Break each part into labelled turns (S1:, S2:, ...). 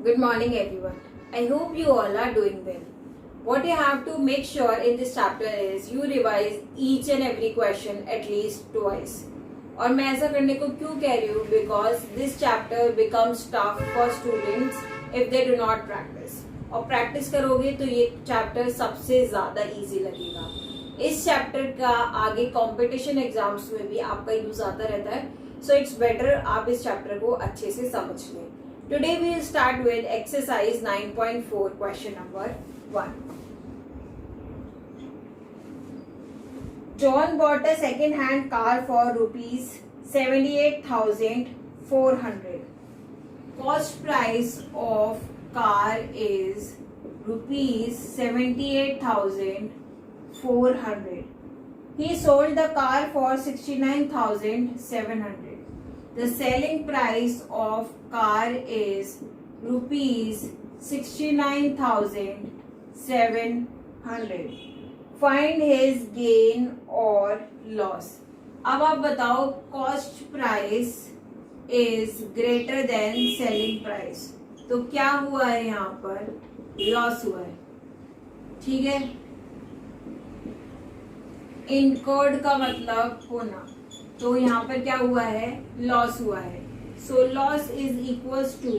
S1: Good morning everyone. I hope you all are doing well. What you have to make sure in this chapter is you revise each and every question at least twice. और मैं ऐसा करने को क्यों कह रही हूँ? Because this chapter becomes tough for students if they do not practice. और प्रैक्टिस करोगे तो ये चैप्टर सबसे ज्यादा इजी लगेगा. इस चैप्टर का आगे कंपटीशन एग्जाम्स में भी आपका यूज आता रहता है. सो इट्स बेटर आप इस चैप्टर को अच्छे से समझ लें. Today we will start with exercise 9.4 question number 1. John bought a second hand car for rupees 78,400. Cost price of car is rupees 78,400. He sold the car for 69,700. The selling price of car is rupees 69,700. Find his gain or loss. अब आप बताओ cost price is greater than selling price. तो क्या हुआ है यहाँ पर? Loss हुआ है. ठीक है. इनकर्ड का मतलब होना. तो यहाँ पर क्या हुआ है? लॉस हुआ है. So loss is equals to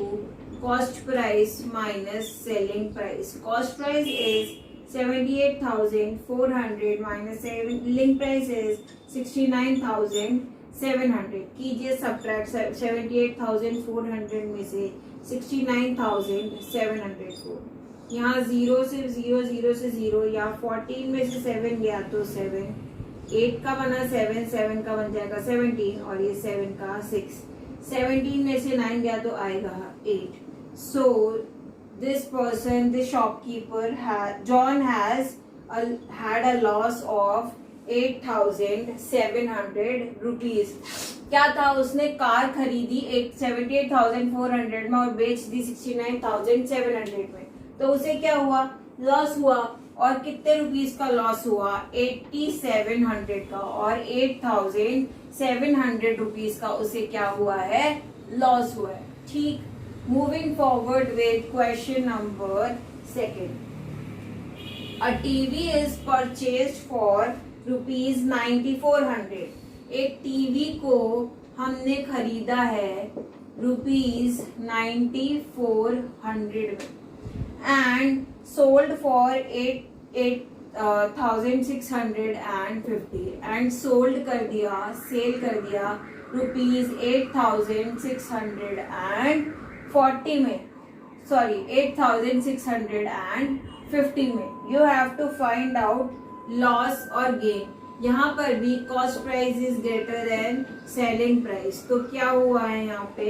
S1: cost price minus selling price. Cost price is 78,400 minus selling price is 69,700. कीजिए सब्ट्रैक्ट 78,400 में से 69,700 को. यहाँ 0 से 0, 0 से 0 या 14 में से 7 गया तो 7. 8 का बना 7, 7 का बन जाएगा 17 और ये 7 का 6. 17 में से 9 गया तो आएगा 8. So this person, this shopkeeper, John has had a loss of 8,700 rupees. क्या था? उसने कार खरीदी 78,400 में और बेच दी 69,700 में. तो उसे क्या हुआ? लॉस हुआ. और कितने रुपीस का लॉस हुआ? 8,700 का. और 8,700 रुपीस का उसे क्या हुआ है? लॉस हुआ है. ठीक. Moving forward with question number 2. A TV is purchased for rupees 9,400. एक टीवी को हमने खरीदा है रुपीज 9,400 में and sold for 8,650 and sold कर दिया, सेल कर दिया रुपीज 8,640 में. सॉरी 8,650 में. You have to find out loss और गेन. यहाँ पर भी cost price is greater than selling price. तो क्या हुआ है यहाँ पे?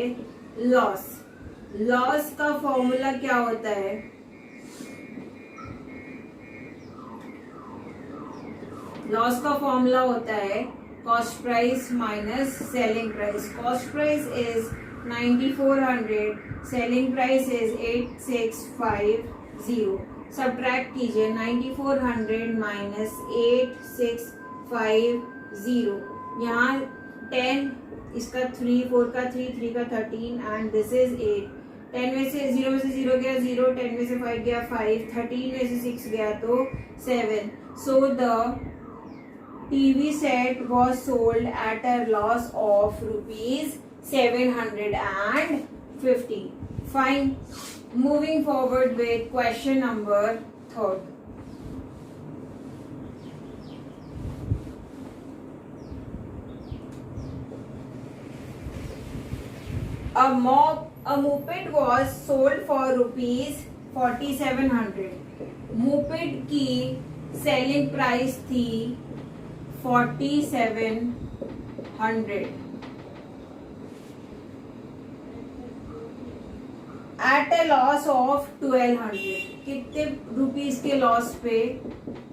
S1: लॉस. लॉस का फॉर्मूला क्या होता है? लॉस का फॉर्मूला होता है cost price minus selling price. Cost price is 9,400, selling price is 8,650. Subtract कीजिए 9,400 माइनस 8,650. यहाँ 10, इसका 3, 4 का 3, 3 का 13 एंड दिस इज 8. 10 में से 0 में से 0 गया 0, 10 में से 5 गया 5, 13 में से 6 गया तो 7. So the TV set was sold at a loss of rupees 750. Fine. Moving forward with question number 3. A moped was sold for rupees 4,700. Moped की सेलिंग प्राइस थी 4,700 एट ए लॉस ऑफ 1,200. कितने रुपीस के loss पे?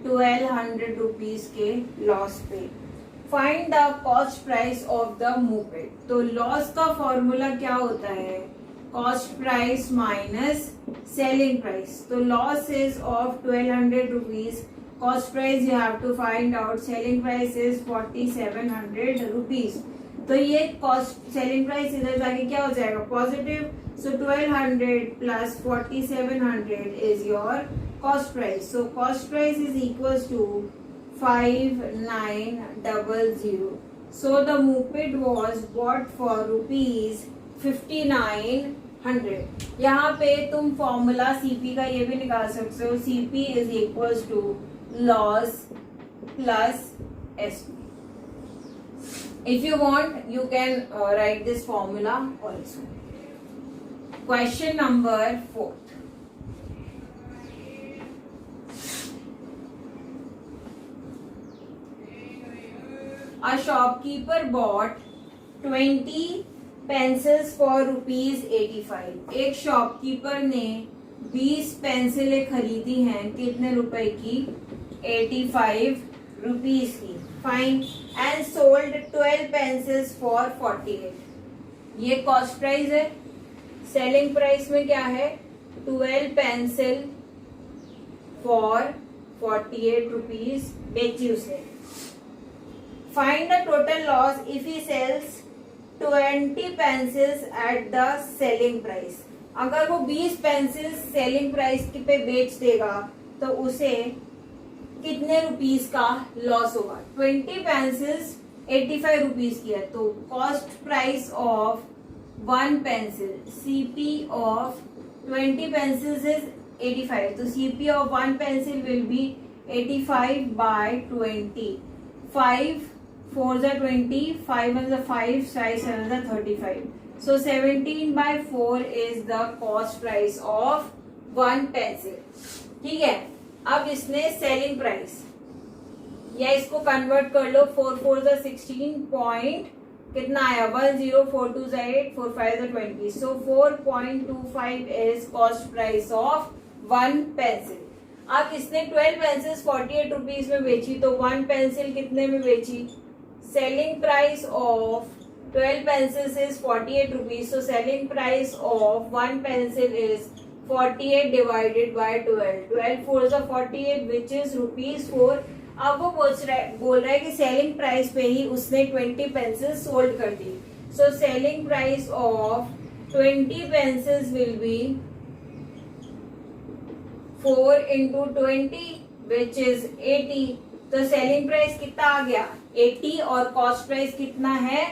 S1: 1,200 rupees के loss पे. Find the cost price of the moped. तो loss का formula क्या होता है? Cost price minus selling price. तो loss is of 1,200 rupees. Cost price you have to find out. Selling price is 4,700 rupees. तो ये कॉस्ट सेलिंग प्राइस इधर जाके क्या हो जाएगा positive. So 1200 plus 4700 is your cost price. So cost price is equals to 5900. So the moped was bought for rupees 5900. यहाँ पे तुम फॉर्मूला सीपी का ये भी निकाल सकते हो. CP is equals to loss plus SP. If you want, you can write this formula also. Question number 4. A shopkeeper bought 20 pencils for rupees 85. एक शॉपकीपर ने 20 पेंसिलें खरीदी हैं कितने रुपए की 85 रुपीज की. Fine. And sold 12 pencils for 48. ये cost price है. सेलिंग प्राइस में क्या है 12 पेंसिल फॉर 48 रुपीज बेची उसने. Find the total loss if he sells 20 pencils at the selling price. अगर वो 20 पेंसिल्स सेलिंग प्राइस पे बेच देगा तो उसे कितने रुपीस का लॉस होगा. 20 पेंसिल्स 85 रुपीस की है तो cost price of 1 pencil CP of 20 pencils is 85. तो CP of 1 pencil will be 85 by 20. 5 4s are 20, 5 1s are 5, 5 7s are 35. So 17 by 4 is the cost price of 1 pencil. ठीक है. अब इसने selling price या इसको कन्वर्ट कर लो. 4 4s are 16 point कितना आया 1042 8 4 5 are 20. So 4.25 is cost price of 1 pencil. अब इसने 12 पेंसिल्स 48 रुपीज में बेची तो 1 पेंसिल कितने में बेची. Selling price of 12 pencils is 48 rupees. So selling price of 1 pencil is 48 divided by 12. 12 4s are 48 which is rupees 4. अब वो बोल रहा है कि सेलिंग प्राइस पे ही उसने 20 पेंसिल्स सोल्ड कर दी. So selling price of 20 pencils will be 4 into 20 which is 80. तो सेलिंग प्राइस कितना आ गया 80 और कॉस्ट प्राइस कितना है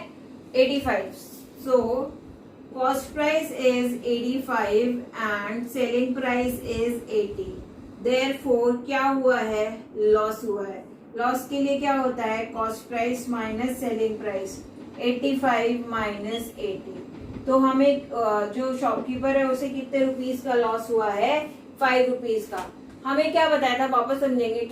S1: 85. सो cost price is 85 and selling price is 80. Therefore क्या हुआ है लॉस हुआ है. लॉस के लिए क्या होता है cost price minus selling price 85 minus 80. तो हमें जो शॉपकीपर है उसे कितने रुपीस का लॉस हुआ है 5 रुपीज का. हमें क्या बताया था वापस समझेंगे इस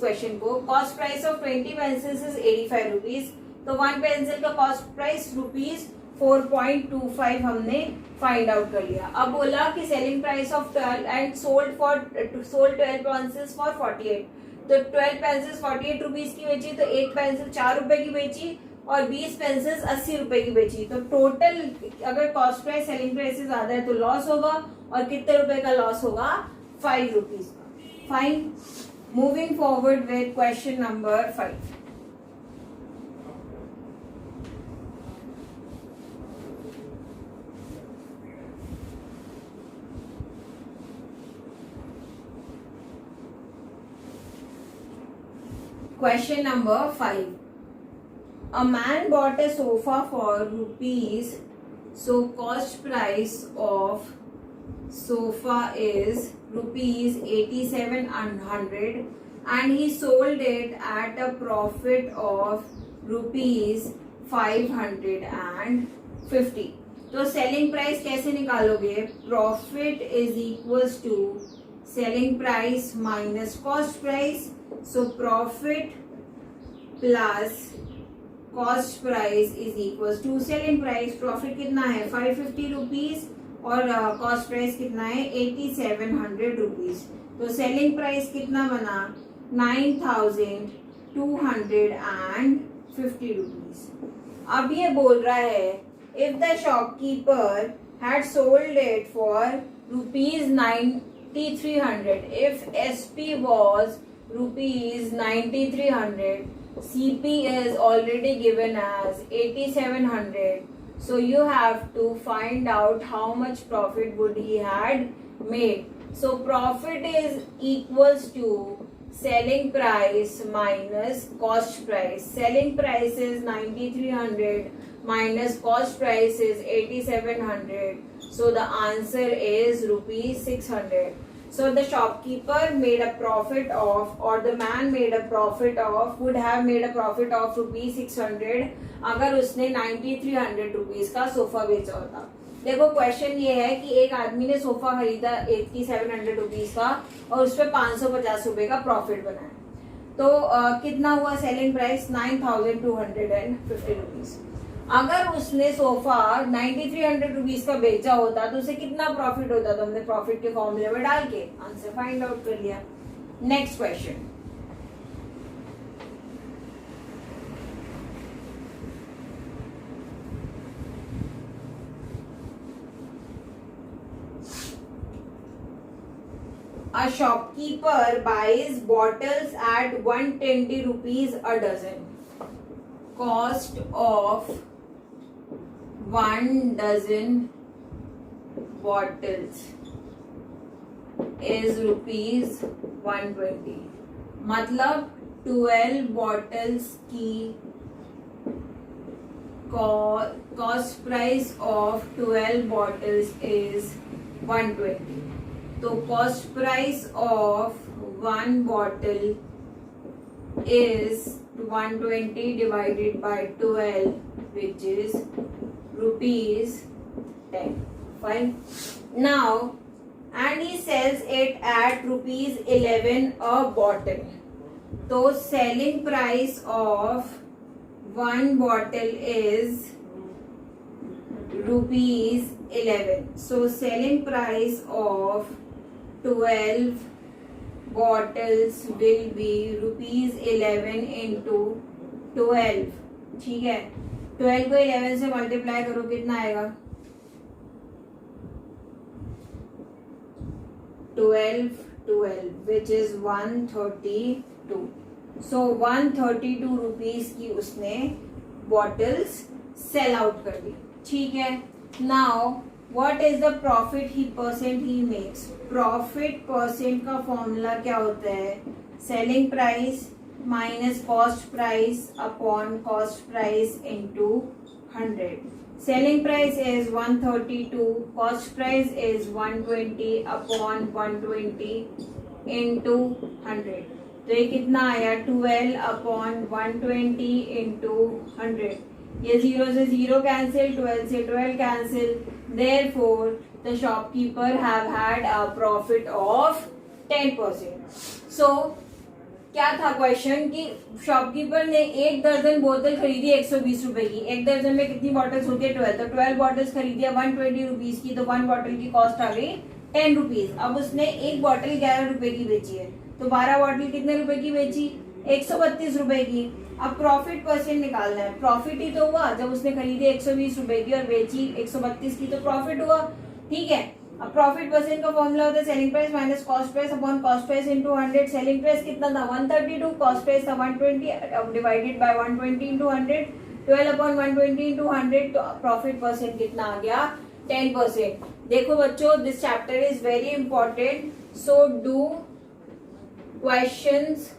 S1: क्वेश्चन को. Cost price of 20 pencils is 85 rupees. तो 1 पेंसिल का कॉस्ट प्राइस रुपीज 4.25 हमने फाइंड आउट कर लिया. अब बोला कि selling price of 12 and sold 12 pencils for 48. तो 12 पेंसिल्स 48 रुपीज की बेची तो एक पेंसिल 4 रुपए की बेची और 20 पेंसिल्स 80 रुपए की बेची. तो टोटल अगर कॉस्ट प्राइस सेलिंग प्राइस से ज्यादा है तो लॉस होगा और कितने रुपए का लॉस होगा 5 रुपीज का. Fine. Moving forward with question number 5. Question number 5. A man bought a sofa for rupees. So cost price of sofa is rupees 8700 and he sold it at a profit of rupees 550. तो selling price कैसे निकालोगे. Profit is equals to selling price minus cost price. So profit plus cost price is equals to selling price. Profit कितना है 550 rupees और cost price कितना है 8700 rupees. तो selling price कितना बना 9250 रुपीज. अब ये बोल रहा है if the shopkeeper had sold it for rupees 9300. If SP was rupees 9300 CP is already given as 8700. So you have to find out how much profit would he had made. So profit is equals to selling price minus cost price. Selling price is 9300 minus cost price is 8700. So the answer is rupees 600. So the shopkeeper made a profit of, or the man made a profit of, would have made a profit of rupees 600 अगर उसने 9300 rupees का sofa बेचा होता. देखो question ये है कि एक आदमी ने सोफा खरीदा 8700 रुपीज का और उस पर 550 रुपए का प्रॉफिट बनाया. तो कितना हुआ सेलिंग प्राइस 9250 रुपीज. अगर उसने सोफा 9300 रुपीज का बेचा होता तो उसे कितना प्रॉफिट होता. तो हमने प्रॉफिट के फॉर्मूले में डाल के आंसर फाइंड आउट कर लिया. Next question. A shopkeeper buys bottles at 120 rupees a dozen. Cost of 1 dozen bottles is rupees 120. मतलब 12 bottles की cost price of 12 bottles is 120. तो cost price of 1 bottle is 120 divided by 12, which is rupees 10. Fine. Now, and he sells it at rupees 11 a bottle. So selling price of 1 bottle is rupees 11. So selling price of 12 bottles will be rupees 11 into 12. ठीक है. 12 को 11 से multiply करो कितना आएगा. 12 which is 132. So 132 rupees की उसने bottles sell out कर दी. ठीक है. Now what is the profit he makes. Profit percent का फॉर्मूला क्या होता है. Selling price minus cost price upon cost price into 100. Selling price is 132, cost price is 120 upon 120 into 100. तो ये कितना आया 12 अपॉन 120 इंटू 100. ये 0 से 0 कैंसिल, 12 से 12 cancel. Therefore, the shopkeeper have had a profit of 10%. So, क्या था क्वेश्चन कि शॉपकीपर ने एक दर्जन बोतल खरीदी 120 रुपए की. एक दर्जन में कितनी बॉटल्स होती है 12. तो 12 बॉटल्स खरीदी 120 रुपीज की. तो 1 बॉटल की कॉस्ट आ गई 10 रुपीज. अब उसने एक बॉटल 11 रुपए की बेची है. तो 12 बॉटल कितने रुपए की बेची 132 रुपए की. अब प्रॉफिट परसेंट निकालना है. प्रॉफिट ही तो हुआ जब उसने खरीदी 120 रुपए की और बेची 132 की. तो प्रॉफिट हुआ. ठीक है. अब प्रॉफिट परसेंट का फॉर्मूला होता है selling price minus cost price upon cost price into 100. Selling price कितना था 132, कॉस्ट प्राइस था 120 divided by 120 into 100. 12 upon 120 into 100. तो प्रॉफिट परसेंट कितना आ गया 10%. देखो बच्चों, this chapter is very important. So do questions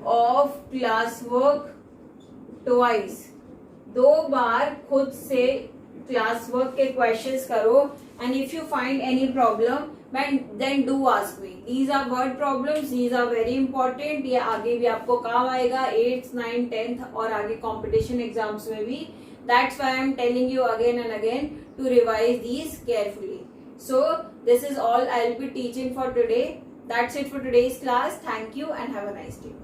S1: of class work twice. 2 बार खुद से क्लास वर्क के क्वेश्चंस करो. And if you find any problem then do ask me. These are word problems, these are very important. ये आगे भी आपको काम आएगा 8th, 9th, 10th और आगे कॉम्पिटिशन एग्जाम्स में भी. That's why I am telling you again and again to revise these carefully. So this is all I'll be teaching for today. That's it for today's class. Thank you and have a nice day.